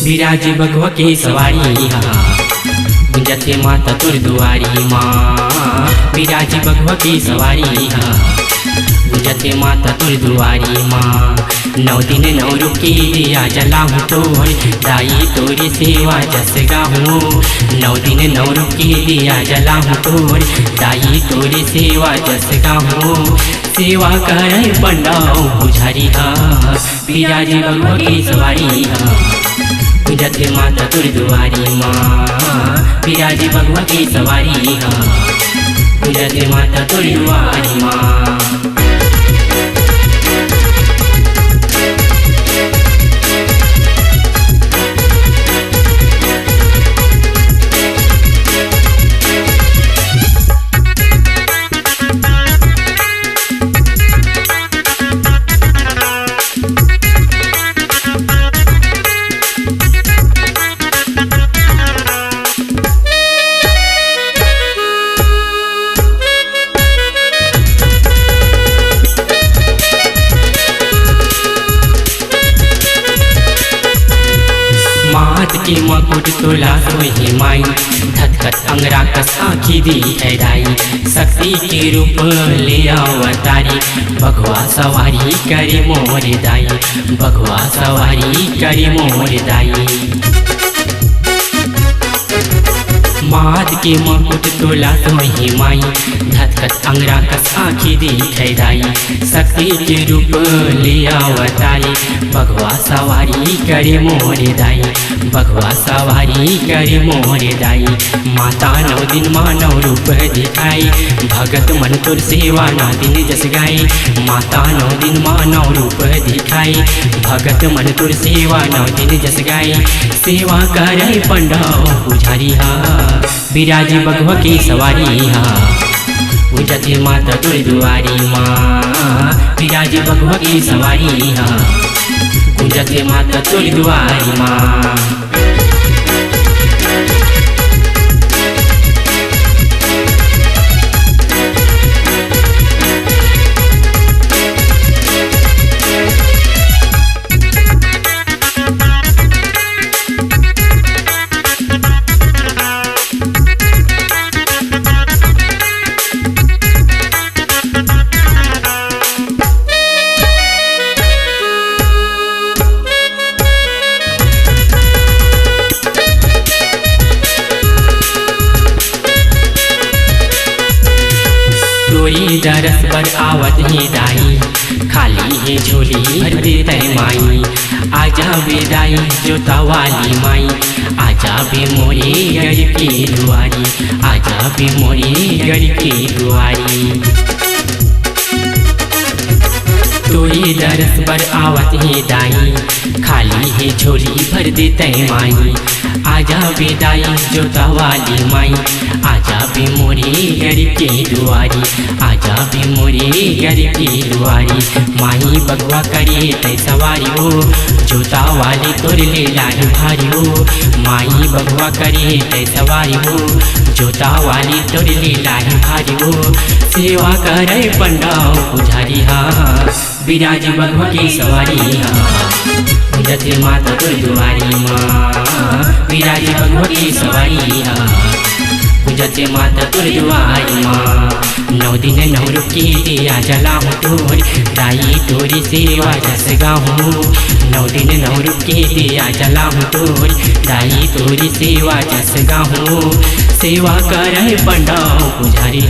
बिराज बघवा के सवारी गुंजते माता तुर दुआरी माँ। बिराज बघवा के सवारी गुंजते माता तुर दुआरी माँ। 9 दिन 9 रूप की दिया जलाऊं तोर दाई तोरी सेवा जस गाऊं। 9 दिन 9 रूप की दिया जलाऊं तोर दाई तोरी सेवा जस गाऊं। सेवा करे पंडाओ पुजारी बिराज बघवा की सवारी गुंजते माता तुर दुआरी माँ। बिराज बघवा की सवारी गुंजते माता तुर दुआरी माँ। मात के मकुट तोला सोही माई धतकत अंगरा कस आँखी दी ठहराई। शक्ति के रूप ले अवतारी बघवा सवारी करे मोर दाई। बघवा सवारी करे मोर दाई। मात के मकुट तोला सोही माई धतकत अंगरा कस आँखी दी ठहराई। शक्ति के रूप ले अवतारी बघवा सवारी करे मोर दाई। बघवा सवारी करे मोर दाई। माता 9 दिन माँ 9 रूप दिखाई भगत मन तुर सेवा 9 दिन जस गाई। माता 9 दिन माँ 9 रूप दिखाई भगत मन तुर सेवा 9 दिन जस गाई। सेवा करे पंडाओ पुजारी बिराज बघवा की सवारी गुंजते माता तुर दुआरी माँ। बिराज बघवा की सवारी गुंजते माता तुर दुआरी माँ। तोरी दरस पर आवत ही दाई खाली है झोली भर देते माई। आजा बेदाई जोता वाली माई आजा बे मोरे घर की दुआरी। आजा बे मोरे घर की दुआरी। तोरी दरस पर आवत ही दाई खाली है झोली भर देते माई। आजा बेदाई जोता वाली माई आजा बे मोरे घर की दुआरी। आजा बे मोरे घर की दुआरी। माही बघवा करे तै सवारी हो जोता वाली तोर ले लाई भारी हो। माही बघवा करे तै सवारी हो जोता वाली तोर ले लाई भारी हो। सेवा करे पंडाओ पुजारी बिराज बघवा की सवारी गुंजते माता तुर दुआरी माँ। बिराज बघवा की सवारी गुंजते माता तुर दुआरी माँ। 9 दिन 9 रूप की दिया जलाऊं तोर दाई तोरी सेवा जस गाऊं। 9 दिन 9 रूप की दिया जलाऊं तोर दाई तोरी सेवा जस गाऊं। सेवा करे पंडाओ पुजारी